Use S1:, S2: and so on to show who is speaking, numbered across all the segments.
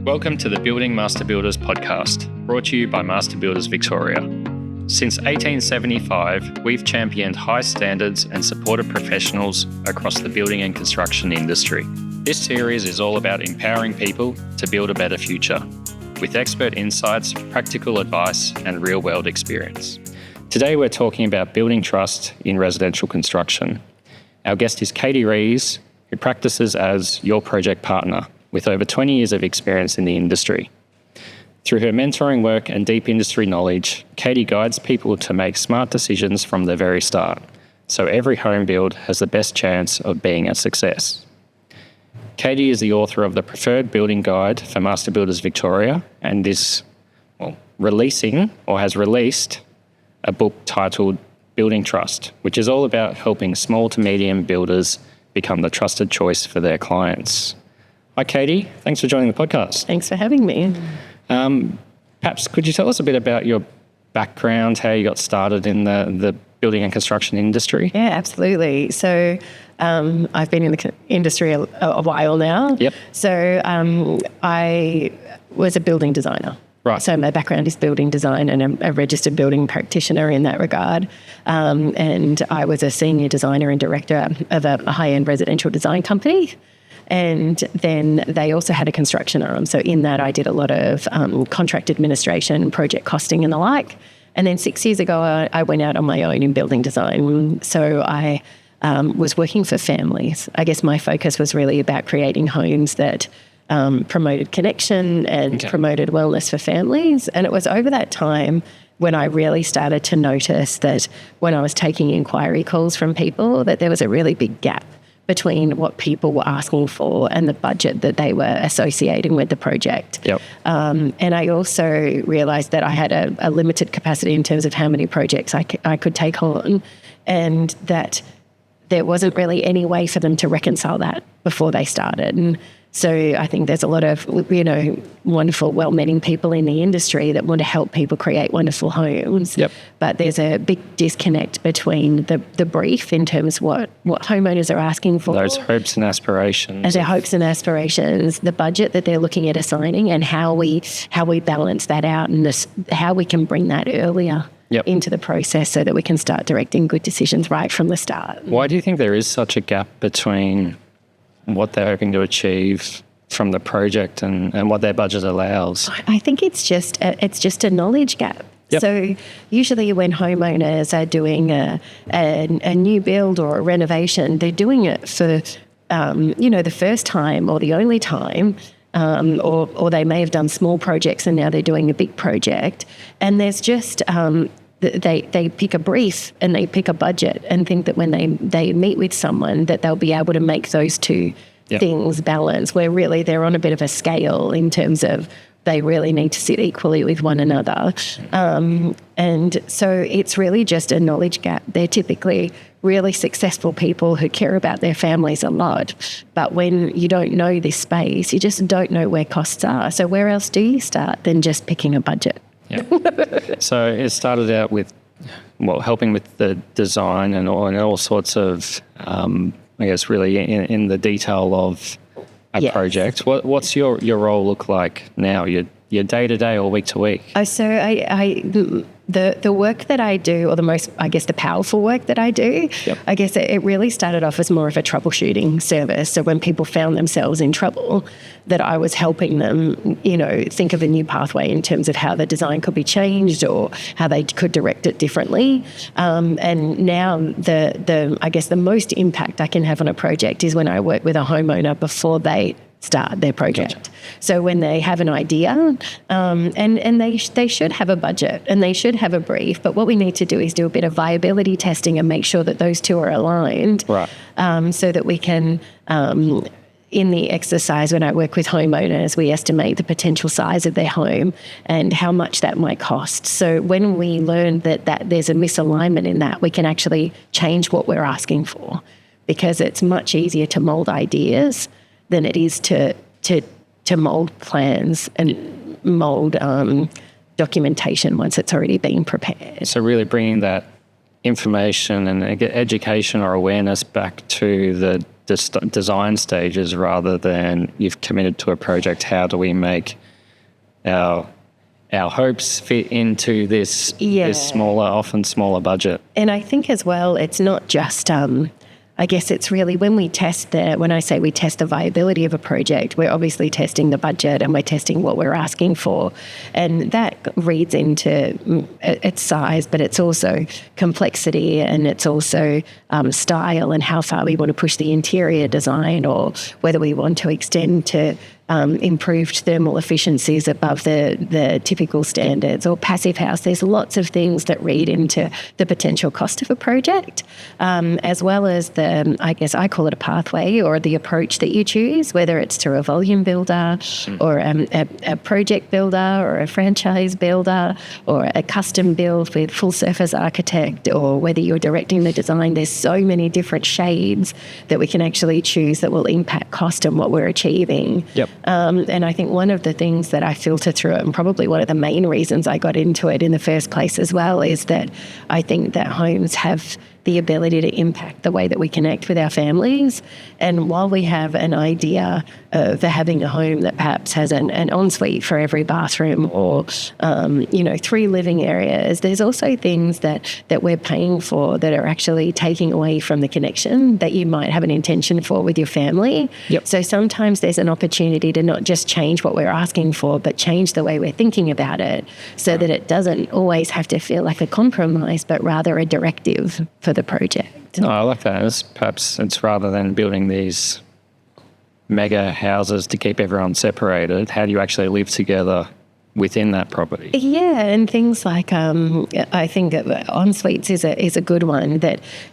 S1: Welcome to the Building Master Builders podcast, brought to you by Master Builders Victoria. Since 1875, we've championed high standards and supported professionals across the building and construction industry. This series is all about empowering people to build a better future, with expert insights, practical advice, and real-world experience. Today we're talking about building trust in residential construction. Our guest is Katie Rees, who practices as your project partner, with over 20 years of experience in the industry. Through her mentoring work and deep industry knowledge, Katie guides people to make smart decisions from the very start, so every home build has the best chance of being a success. Katie is the author of the Preferred Building Guide for Master Builders Victoria and is has released a book titled Building Trust, which is all about helping small to medium builders become the trusted choice for their clients. Hi, Katie. Thanks for joining the podcast.
S2: Thanks for having me.
S1: Perhaps could you tell us a bit about your background, how you got started in the building and construction industry?
S2: Yeah, absolutely. So I've been in the industry a while now.
S1: Yep.
S2: So I was a building designer.
S1: Right.
S2: So my background is building design, and I'm a registered building practitioner in that regard. And I was a senior designer and director of a high-end residential design company. And then they also had a construction arm. So in that, I did a lot of contract administration, project costing and the like. And then 6 years ago, I went out on my own in building design. So I was working for families. I guess my focus was really about creating homes that promoted connection and promoted wellness for families. And it was over that time when I really started to notice that when I was taking inquiry calls from people, that there was a really big gap between what people were asking for and the budget that they were associating with the project.
S1: Yep.
S2: And I also realised that I had a limited capacity in terms of how many projects I could take on, and that there wasn't really any way for them to reconcile that before they started. And so I think there's a lot of, wonderful, well-meaning people in the industry that want to help people create wonderful homes.
S1: Yep.
S2: But there's a big disconnect between the brief in terms of what homeowners are asking for.
S1: Those hopes and aspirations.
S2: And their hopes and aspirations, the budget that they're looking at assigning, and how we balance that out, and how we can bring that earlier into the process so that we can start directing good decisions right from the start.
S1: Why do you think there is such a gap between what they're hoping to achieve from the project and what their budget allows?
S2: I think it's just a knowledge gap.
S1: Yep.
S2: So usually when homeowners are doing a new build or a renovation, they're doing it for the first time or the only time, or they may have done small projects and now they're doing a big project, and there's just they pick a brief and they pick a budget and think that when they meet with someone that they'll be able to make those two things balance, where really they're on a bit of a scale in terms of they really need to sit equally with one another. And so it's really just a knowledge gap. They're typically really successful people who care about their families a lot. But when you don't know this space, you just don't know where costs are. So where else do you start than just picking a budget?
S1: Yeah. So it started out with, helping with the design and all sorts of, really in the detail of a project. What's your role look like now? Your day-to-day or week-to-week?
S2: So the work that I do, or the powerful work that I do, I guess it really started off as more of a troubleshooting service. So when people found themselves in trouble, that I was helping them, think of a new pathway in terms of how the design could be changed or how they could direct it differently. And now the most impact I can have on a project is when I work with a homeowner before they start their project. Gotcha. So when they have an idea, and they should have a budget and they should have a brief, but what we need to do is do a bit of viability testing and make sure that those two are aligned,
S1: right?
S2: So that we can, in the exercise when I work with homeowners, we estimate the potential size of their home and how much that might cost. So when we learn that there's a misalignment in that, we can actually change what we're asking for, because it's much easier to mold ideas than it is to mould plans and mould documentation once it's already been prepared.
S1: So really bringing that information and education or awareness back to the design stages rather than you've committed to a project. How do we make our hopes fit into this often smaller budget?
S2: And I think as well, it's not just I guess it's really when we test when I say we test the viability of a project, we're obviously testing the budget and we're testing what we're asking for. And that reads into its size, but it's also complexity and it's also style and how far we want to push the interior design, or whether we want to extend to improved thermal efficiencies above the typical standards, or passive house. There's lots of things that read into the potential cost of a project, as well as I guess I call it a pathway or the approach that you choose, whether it's through a volume builder or a project builder or a franchise builder or a custom build with full surface architect, or whether you're directing the design. There's so many different shades that we can actually choose that will impact cost and what we're achieving.
S1: Yep.
S2: And I think one of the things that I filter through it, and probably one of the main reasons I got into it in the first place as well, is that I think that homes have the ability to impact the way that we connect with our families. And while we have an idea of having a home that perhaps has an ensuite for every bathroom, or 3 living areas, there's also things that we're paying for that are actually taking away from the connection that you might have an intention for with your family.
S1: Yep.
S2: So sometimes there's an opportunity to not just change what we're asking for, but change the way we're thinking about it, so that it doesn't always have to feel like a compromise, but rather a directive for the project.
S1: No, I like that. Perhaps it's rather than building these mega houses to keep everyone separated, how do you actually live together within that property?
S2: Yeah, and things like I think en-suites is a good one.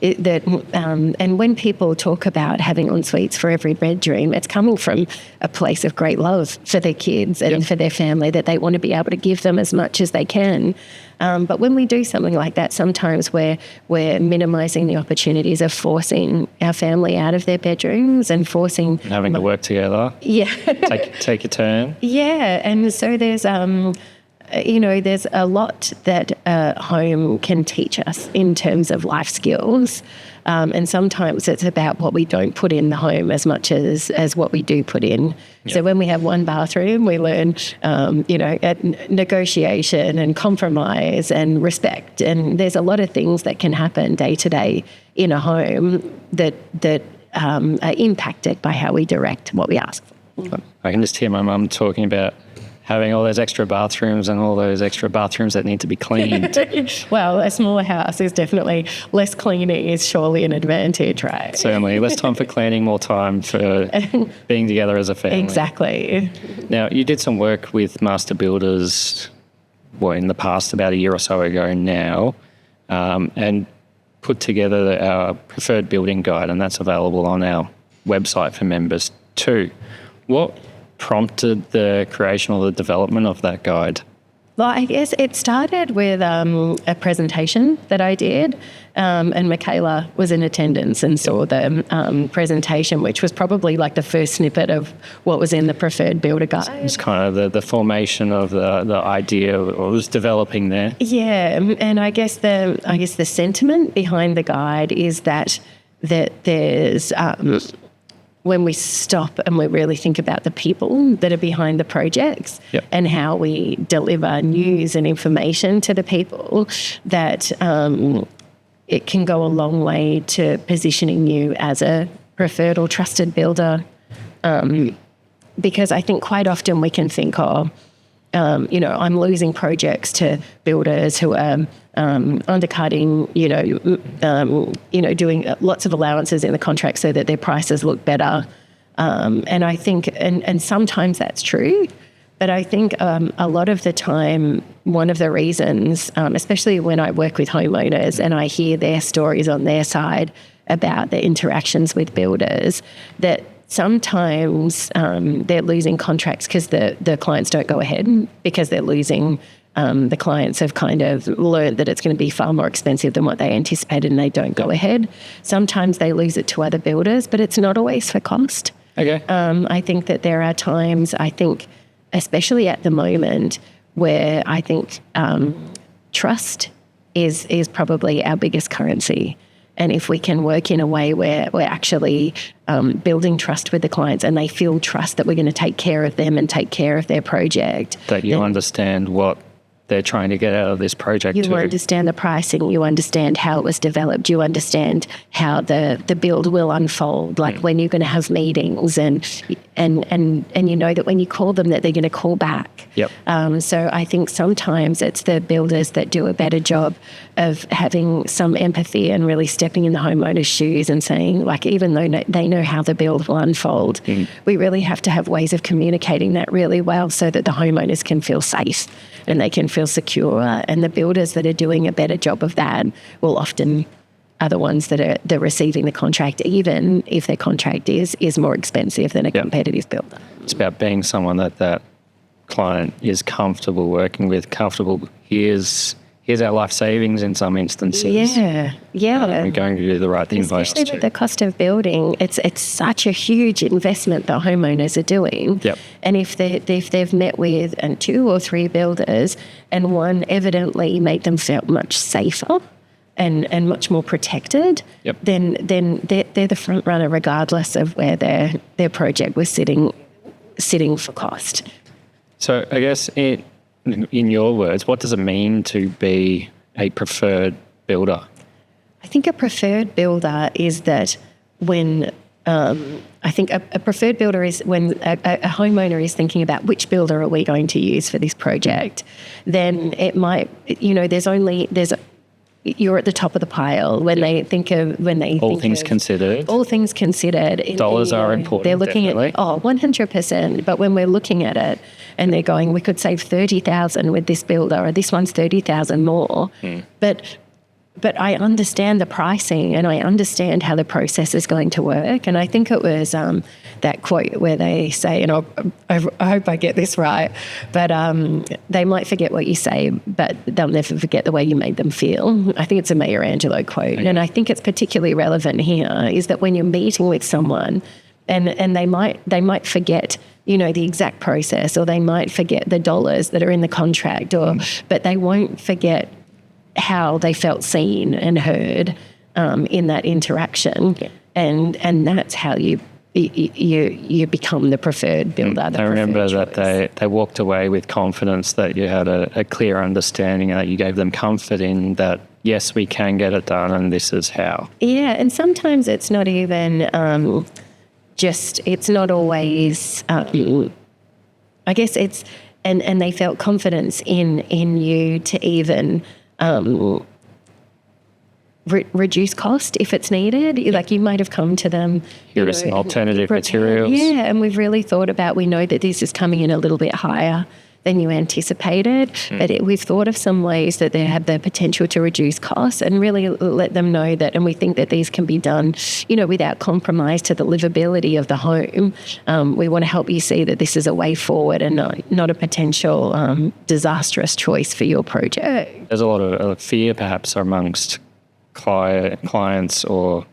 S2: And when people talk about having en-suites for every bedroom, it's coming from a place of great love for their kids and for their family, that they want to be able to give them as much as they can. But when we do something like that, sometimes we're minimising the opportunities of forcing our family out of their bedrooms and forcing
S1: having to work together.
S2: Yeah,
S1: take a turn.
S2: Yeah, and so there's there's a lot that a home can teach us in terms of life skills. And sometimes it's about what we don't put in the home as much as what we do put in. Yep. So when we have one bathroom, we learn, negotiation and compromise and respect. And there's a lot of things that can happen day to day in a home that are impacted by how we direct what we ask for.
S1: I can just hear my mum talking about having all those extra bathrooms and all those extra bathrooms that need to be cleaned.
S2: Well, a smaller house is definitely less cleaning is surely an advantage, right?
S1: Certainly. Less time for cleaning, more time for being together as a family.
S2: Exactly.
S1: Now, you did some work with master builders, in the past, about a year or so ago now, and put together our preferred building guide, and that's available on our website for members too. What prompted the creation or the development of that guide?
S2: Well, I guess it started with a presentation that I did, and Michaela was in attendance and saw the presentation, which was probably like the first snippet of what was in the preferred builder guide.
S1: It's kind of the formation of the idea, or was developing there.
S2: Yeah, and I guess the sentiment behind the guide is that there's when we stop and we really think about the people that are behind the projects and how we deliver news and information to the people, that it can go a long way to positioning you as a preferred or trusted builder. Because I think quite often we can think, I'm losing projects to builders who are undercutting, doing lots of allowances in the contract so that their prices look better. And I think, and sometimes that's true, but I think a lot of the time, one of the reasons, especially when I work with homeowners and I hear their stories on their side about the interactions with builders, that sometimes they're losing contracts because the clients don't go ahead, because they're losing, the clients have kind of learned that it's going to be far more expensive than what they anticipated and they don't go ahead. Sometimes they lose it to other builders, but it's not always for cost.
S1: Okay.
S2: I think that there are times, especially at the moment, where I think trust is probably our biggest currency. And if we can work in a way where we're actually building trust with the clients and they feel trust that we're going to take care of them and take care of their project.
S1: That you understand what they're trying to get out of this project too.
S2: You understand the pricing, you understand how it was developed, you understand how the build will unfold, like when you're going to have meetings and you know that when you call them that they're going to call back.
S1: Yep.
S2: So I think sometimes it's the builders that do a better job of having some empathy and really stepping in the homeowner's shoes and saying, like, even though they know how the build will unfold, we really have to have ways of communicating that really well so that the homeowners can feel safe and they can feel secure. And the builders that are doing a better job of that will often are the ones that are receiving the contract, even if their contract is more expensive than a competitive builder.
S1: It's about being someone that client is comfortable working with, comfortable. Here's our life savings in some instances.
S2: Yeah.
S1: We're going to do the right thing by us too.
S2: Especially with the cost of building, it's such a huge investment that homeowners are doing.
S1: Yep.
S2: And if they've met with 2 or 3 builders and one evidently made them feel much safer and much more protected, then they're the front runner regardless of where their project was sitting for cost.
S1: So I guess in your words, what does it mean to be a preferred builder?
S2: I think a preferred builder is that when I think a preferred builder is when a homeowner is thinking about which builder are we going to use for this project, then it might, you're at the top of the pile when they think of
S1: all things considered.
S2: All things considered.
S1: Dollars are important.
S2: They're looking
S1: definitely.
S2: at 100%. But when we're looking at it and they're going, we could save $30,000 with this builder, or this one's $30,000 more. But I understand the pricing and I understand how the process is going to work. And I think it was that quote where they say, and I hope I get this right, but they might forget what you say, but they'll never forget the way you made them feel. I think it's a Maya Angelou quote. Okay. And I think it's particularly relevant here is that when you're meeting with someone and they might forget, the exact process, or they might forget the dollars that are in the contract, but they won't forget how they felt seen and heard in that interaction, and that's how you become the preferred builder.
S1: I remember that they walked away with confidence that you had a clear understanding, and that you gave them comfort in that, yes, we can get it done, and this is how.
S2: Yeah, and sometimes it's not even it's not always. I guess it's and they felt confidence in you to even. Reduce cost if it's needed. Like you might have come to them.
S1: Here are some alternative materials.
S2: Yeah, and we've really thought about, we know that this is coming in a little bit higher than you anticipated, but we've thought of some ways that they have the potential to reduce costs, and really let them know that, and we think that these can be done, without compromise to the livability of the home. We want to help you see that this is a way forward and not a potential disastrous choice for your project.
S1: There's a lot of fear perhaps amongst clients or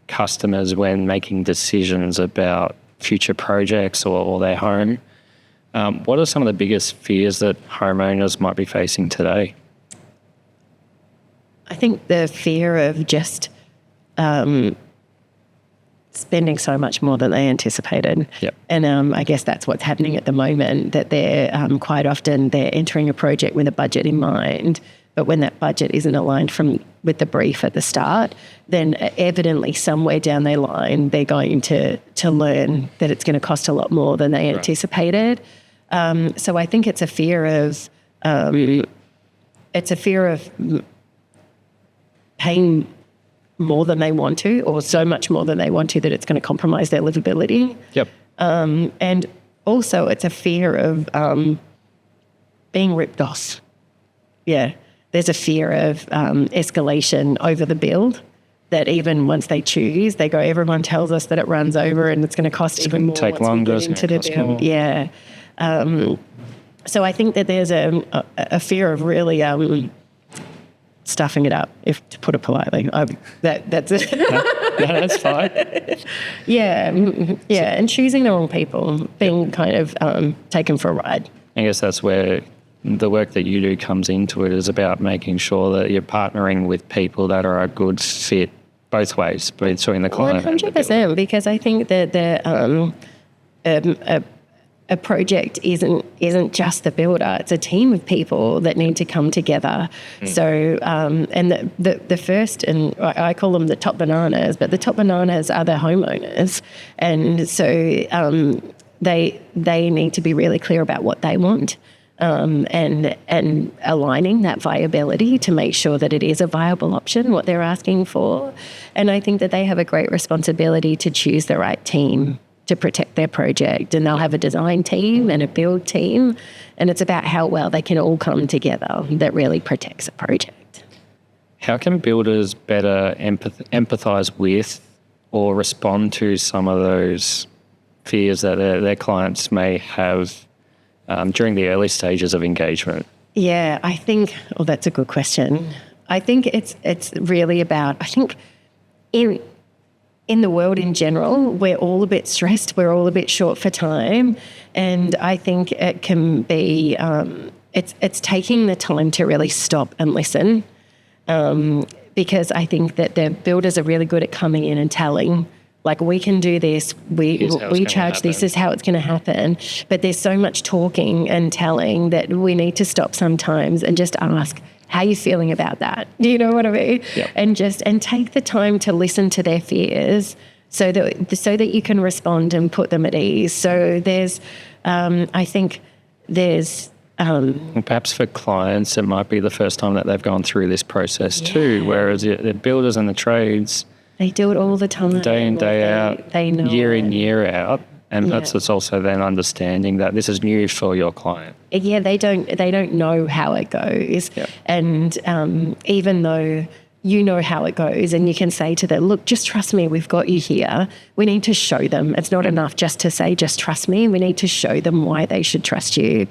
S1: customers when making decisions about future projects or their home. What are some of the biggest fears that homeowners might be facing today?
S2: I think the fear of just spending so much more than they anticipated.
S1: Yep.
S2: And I guess that's what's happening at the moment, that they're quite often they're entering a project with a budget in mind, but when that budget isn't aligned with the brief at the start, then evidently somewhere down their line they're going to learn that it's going to cost a lot more than they anticipated. So I think it's a fear of paying more than they want to, or so much more than they want to that it's going to compromise their livability.
S1: Yep.
S2: And also it's a fear of being ripped off. Yeah. There's a fear of escalation over the build, that even once they choose, they go, everyone tells us that it runs over and it's going to cost even more.
S1: Take longer, into the build.
S2: Yeah. So I think that there's a fear of really stuffing it up, if to put it politely. That's it.
S1: No, that's fine.
S2: Yeah, and choosing the wrong people, being kind of taken for a ride.
S1: I guess that's where the work that you do comes into it is about making sure that you're partnering with people that are a good fit both ways, between the client
S2: 100%, because I think that a project isn't just the builder; it's a team of people that need to come together. So, and the first, and I call them the top bananas, but the top bananas are the homeowners, and so they need to be really clear about what they want. And aligning that viability to make sure that it is a viable option, what they're asking for. And I think that they have a great responsibility to choose the right team to protect their project. And they'll have a design team and a build team. And it's about how well they can all come together that really protects a project.
S1: How can builders better empathise with or respond to some of those fears that their clients may have during the early stages of engagement?
S2: Yeah, I think, that's a good question. I think it's really about, I think in the world in general, we're all a bit stressed, we're all a bit short for time. And I think it can be, it's taking the time to really stop and listen. Because I think that the builders are really good at coming in and telling, like, we can do this, we charge this is how it's going to happen. But there's so much talking and telling that we need to stop sometimes and just ask, how are you feeling about that? Do you know what I mean?
S1: Yep.
S2: And take the time to listen to their fears so that you can respond and put them at ease. So there's, I think there's...
S1: perhaps for clients, it might be the first time that they've gone through this process too, whereas the builders and the trades...
S2: They do it all the time.
S1: Day in, day out,
S2: they know
S1: year in, year out. And perhaps it's also then understanding that this is new for your client.
S2: Yeah, they don't know how it goes.
S1: Yeah.
S2: And even though you know how it goes and you can say to them, look, just trust me, we've got you here. We need to show them. It's not enough just to say, just trust me. We need to show them why they should trust you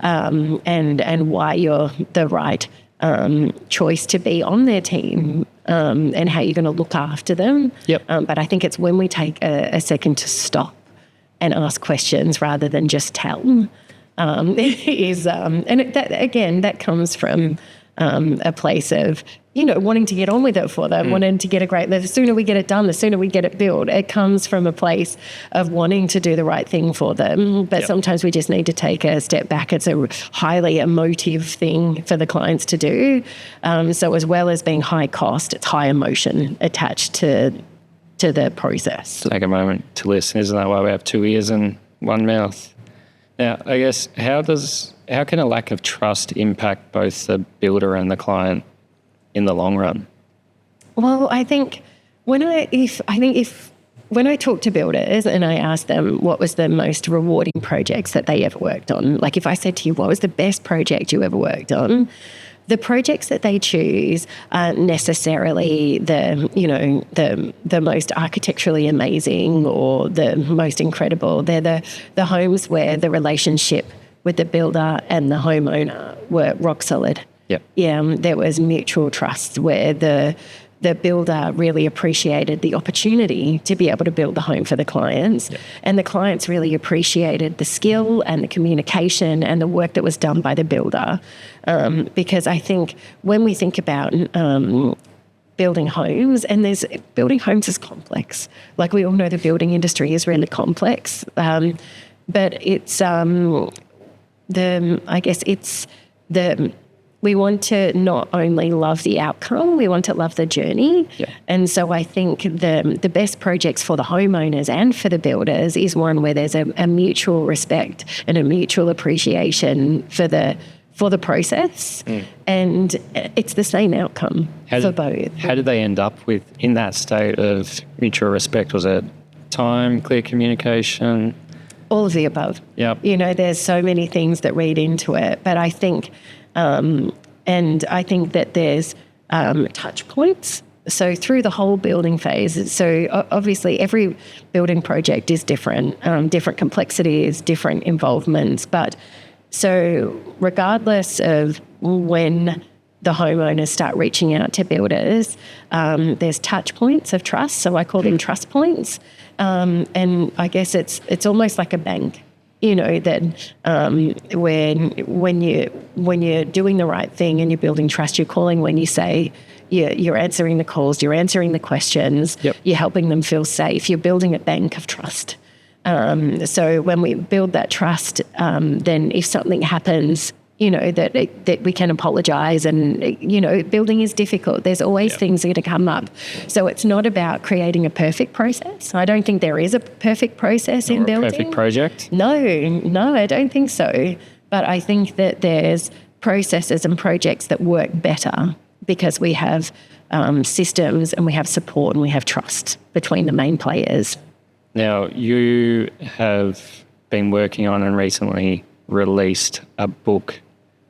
S2: and why you're the right choice to be on their team and how you're going to look after them.
S1: Yep.
S2: But I think it's when we take a second to stop and ask questions rather than just tell. That comes from a place of, wanting to get on with it for them, wanting to get the sooner we get it done, the sooner we get it built. It comes from a place of wanting to do the right thing for them. But sometimes we just need to take a step back. It's a highly emotive thing for the clients to do. So as well as being high cost, it's high emotion attached to the process.
S1: Take a moment to listen. Isn't that why we have two ears and one mouth? Now, I guess, how can a lack of trust impact both the builder and the client in the long run?
S2: Well, I think when I talk to builders and I ask them what was the most rewarding projects that they ever worked on, like if I said to you, what was the best project you ever worked on? The projects that they choose aren't necessarily the most architecturally amazing or the most incredible. They're the homes where the relationship with the builder and the homeowner were rock solid.
S1: Yep.
S2: Yeah, there was mutual trust where the builder really appreciated the opportunity to be able to build the home for the clients.
S1: Yep. And
S2: the clients really appreciated the skill and the communication and the work that was done by the builder. Because I think when we think about building homes, and building homes is complex. Like we all know the building industry is really complex. But we want to not only love the outcome, we want to love the journey.
S1: Yeah.
S2: And so I think the best projects for the homeowners and for the builders is one where there's a mutual respect and a mutual appreciation for the process. And it's the same outcome for both.
S1: How did they end up in that state of mutual respect? Was it time, clear communication?
S2: All of the above.
S1: Yep.
S2: There's so many things that read into it, but I think that there's touch points. So through the whole building phase, so obviously every building project is different, different complexities, different involvements. But so regardless of when the homeowners start reaching out to builders, there's touch points of trust. So I call them trust points. And I guess it's almost like a bank. that when you're doing the right thing and you're building trust, you're calling when you say you're answering the calls, you're answering the questions, you're helping them feel safe, you're building a bank of trust. So when we build that trust, then if something happens, that we can apologize, and, building is difficult. There's always things that are going to come up. So it's not about creating a perfect process. I don't think there is a perfect process in building.
S1: A perfect project?
S2: No, I don't think so. But I think that there's processes and projects that work better because we have systems and we have support and we have trust between the main players.
S1: Now, you have been working on and recently released a book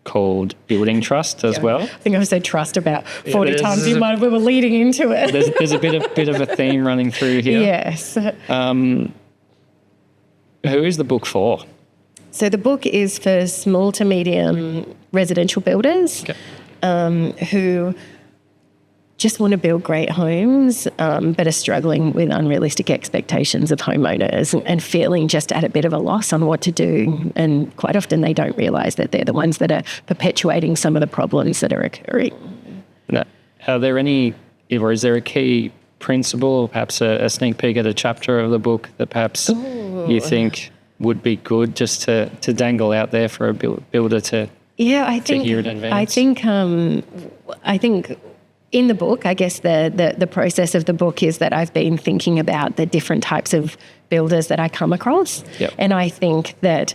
S1: called Building Trust as well.
S2: I think I've said trust about 40 times. We were leading into it.
S1: There's a bit of a theme running through here.
S2: Yes.
S1: Who is the book for?
S2: So the book is for small to medium residential builders who just want to build great homes, but are struggling with unrealistic expectations of homeowners and feeling just at a bit of a loss on what to do. And quite often they don't realise that they're the ones that are perpetuating some of the problems that are occurring.
S1: Now, are there any, or is there a key principle, or perhaps a sneak peek at a chapter of the book that perhaps you think would be good just to dangle out there for a builder to hear in advance?
S2: I think in the book, I guess the process of the book is that I've been thinking about the different types of builders that I come across. And I think that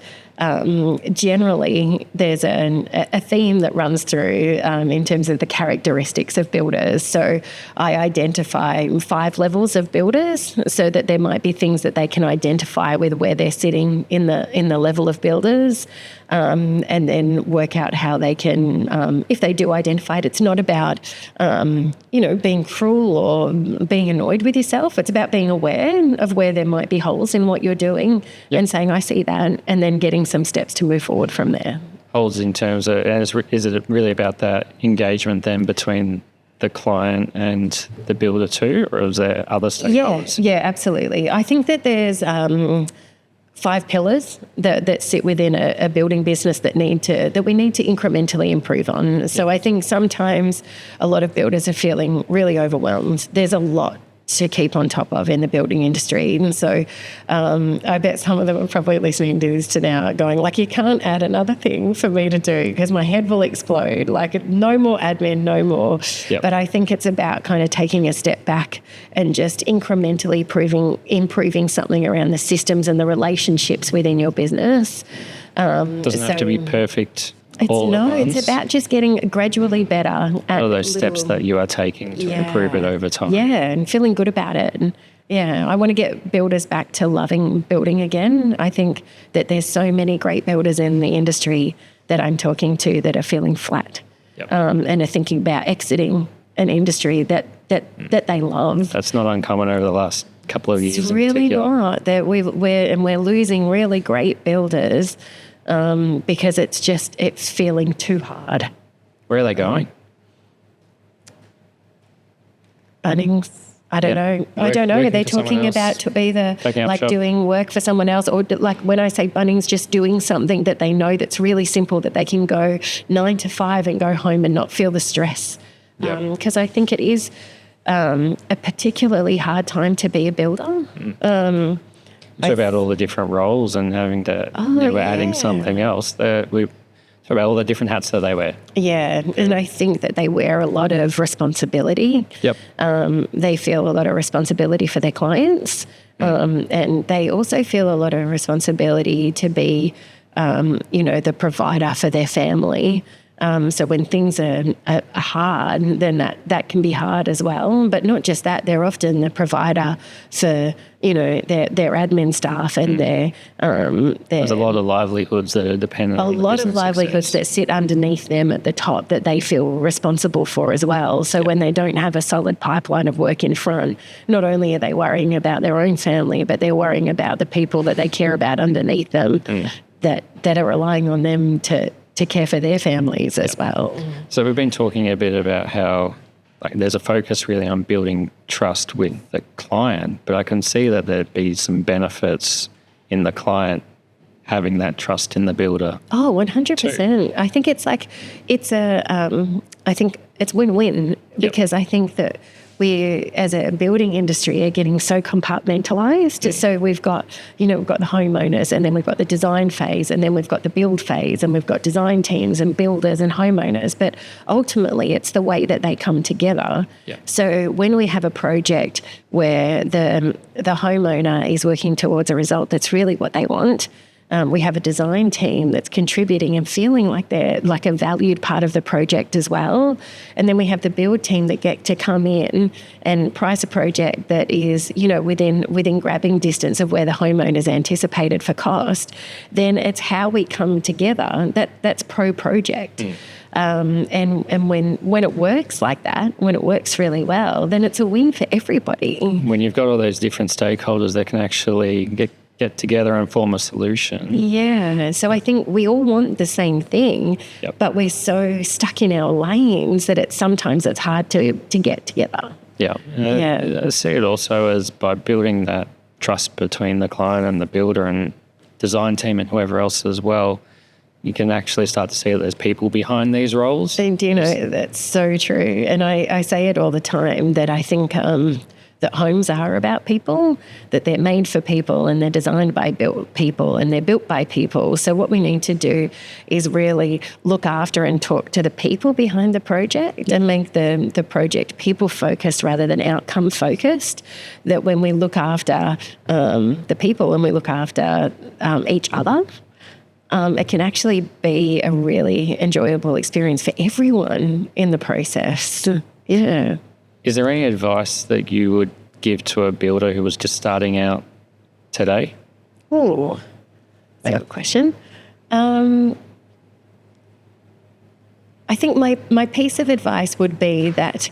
S2: generally there's a theme that runs through in terms of the characteristics of builders. So I identify 5 levels of builders so that there might be things that they can identify with where they're sitting in the level of builders, and then work out how they can, if they do identify it, it's not about, being cruel or being annoyed with yourself. It's about being aware of where there might be holes in what you're doing and saying, I see that, and then getting some steps to move forward from there.
S1: Holes in terms of, is it really about that engagement then between the client and the builder too, or is there other stakeholders?
S2: Yeah, absolutely. I think that there's 5 pillars that sit within a building business that we need to incrementally improve on. So I think sometimes a lot of builders are feeling really overwhelmed. There's a lot to keep on top of in the building industry. And so I bet some of them are probably listening to this now going, like, you can't add another thing for me to do because my head will explode. Like, no more admin, no more. But I think it's about kind of taking a step back and just incrementally improving something around the systems and the relationships within your business.
S1: Doesn't have to be perfect.
S2: It's about just getting gradually better at
S1: all those steps that you are taking to improve it over time.
S2: Yeah, and feeling good about it. And I want to get builders back to loving building again. I think that there's so many great builders in the industry that I'm talking to that are feeling flat and are thinking about exiting an industry that they love.
S1: That's not uncommon over the last couple of years.
S2: It's really not. That we're losing really great builders because it's feeling too hard.
S1: Where are they going?
S2: Bunnings. I don't know. They're talking about to either like doing work for someone else, or like when I say Bunnings, just doing something that they know that's really simple, that they can go 9 to 5 and go home and not feel the stress. Because I think it is a particularly hard time to be a builder.
S1: It's about all the different roles and having to, we're adding something else. It's about all the different hats that they wear.
S2: Yeah, and I think that they wear a lot of responsibility. They feel a lot of responsibility for their clients, and they also feel a lot of responsibility to be, the provider for their family. So when things are hard, then that can be hard as well. But not just that, they're often the provider for, their admin staff and there's
S1: a lot of livelihoods that are dependent on
S2: a lot of livelihoods that sit underneath them at the top that they feel responsible for as well. So when they don't have a solid pipeline of work in front, not only are they worrying about their own family, but they're worrying about the people that they care about underneath them that are relying on them to care for their families as well.
S1: So we've been talking a bit about how there's a focus really on building trust with the client, but I can see that there'd be some benefits in the client having that trust in the builder.
S2: Oh, 100%. I think it's like, I think it's win-win because I think that we, as a building industry, are getting so compartmentalized. So we've got the homeowners, and then we've got the design phase, and then we've got the build phase, and we've got design teams and builders and homeowners. But ultimately, it's the way that they come together. So when we have a project where the homeowner is working towards a result that's really what they want, we have a design team that's contributing and feeling like they're like a valued part of the project as well. And then we have the build team that get to come in and price a project that is, within grabbing distance of where the homeowner's anticipated for cost. Then it's how we come together. That's project. And when it works like that, when it works really well, then it's a win for everybody.
S1: When you've got all those different stakeholders that can actually get together and form a solution.
S2: Yeah. So I think we all want the same thing, but we're so stuck in our lanes that sometimes it's hard to get together.
S1: I see it also as by building that trust between the client and the builder and design team and whoever else as well, you can actually start to see that there's people behind these roles.
S2: And that's so true. And I say it all the time that I think that homes are about people, that they're made for people, and they're designed by people, and they're built by people. So what we need to do is really look after and talk to the people behind the project and make the project people-focused rather than outcome-focused. That when we look after the people and we look after each other, it can actually be a really enjoyable experience for everyone in the process. Yeah.
S1: Is there any advice that you would give to a builder who was just starting out today?
S2: Oh, that's a good question. I think my piece of advice would be that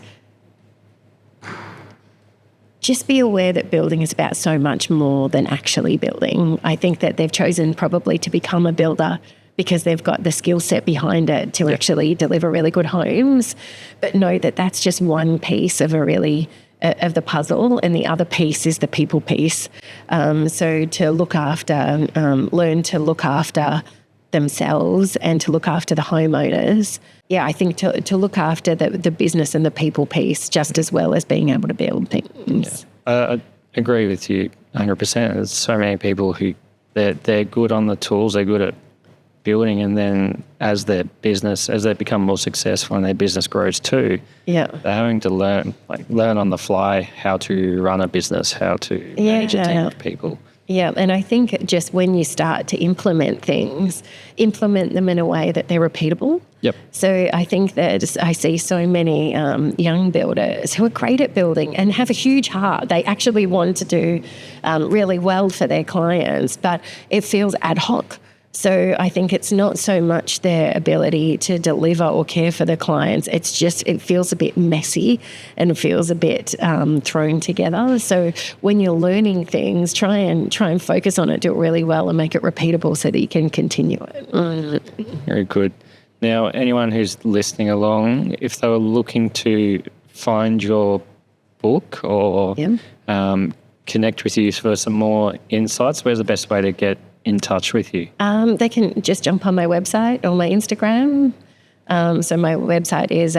S2: just be aware that building is about so much more than actually building. I think that they've chosen probably to become a builder because they've got the skill set behind it to actually deliver really good homes. But know that that's just one piece of of the puzzle, and the other piece is the people piece. So to look after, learn to look after themselves and to look after the homeowners. Yeah, I think to look after the business and the people piece just as well as being able to build things.
S1: I agree with you 100%. There's so many people who they're good on the tools, they're good at building, and then as they become more successful and their business grows too, they're having to learn on the fly how to run a business, how to manage a team of people.
S2: Yeah, and I think just when you start to implement things, implement them in a way that they're repeatable. So I think that I see so many young builders who are great at building and have a huge heart. They actually want to do really well for their clients, but it feels ad hoc. So I think it's not so much their ability to deliver or care for the clients. It's just it feels a bit messy and it feels a bit thrown together. So when you're learning things, try and focus on it, do it really well, and make it repeatable so that you can continue it.
S1: Very good. Now, anyone who's listening along, if they were looking to find your book or connect with you for some more insights, where's the best way to get in touch with you?
S2: They can just jump on my website or my Instagram. So my website is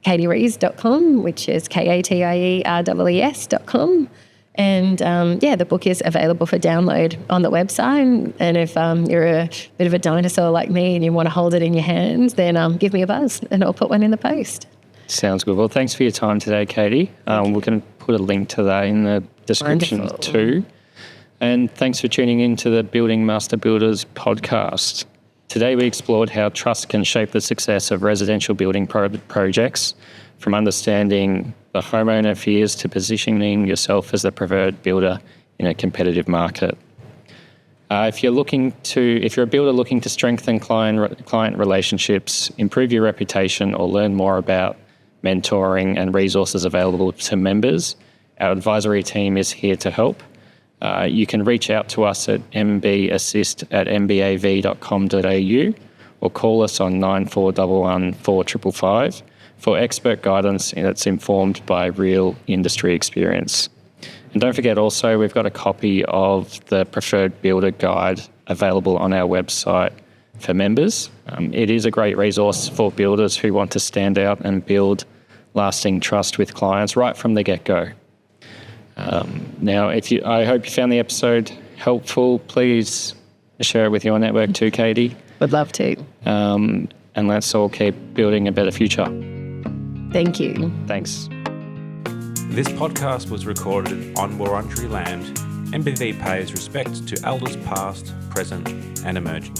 S2: katierees.com, which is KATIEREES.com. And the book is available for download on the website. And if you're a bit of a dinosaur like me and you want to hold it in your hands, then give me a buzz and I'll put one in the post.
S1: Sounds good. Well, thanks for your time today, Katie. We can put a link to that in the description too. And thanks for tuning in to the Building Master Builders podcast. Today we explored how trust can shape the success of residential building projects, from understanding the homeowner fears to positioning yourself as the preferred builder in a competitive market. If you're a builder looking to strengthen client relationships, improve your reputation, or learn more about mentoring and resources available to members, our advisory team is here to help. You can reach out to us at mbassist@mbav.com.au or call us on 9411 4555 for expert guidance that's informed by real industry experience. And don't forget also, we've got a copy of the Preferred Builder Guide available on our website for members. It is a great resource for builders who want to stand out and build lasting trust with clients right from the get-go. Now, I hope you found the episode helpful. Please share it with your network too, Katie.
S2: Would love to.
S1: And let's all keep building a better future.
S2: Thank you.
S1: Thanks.
S3: This podcast was recorded on Wurundjeri land. MBV pays respect to elders past, present and emerging.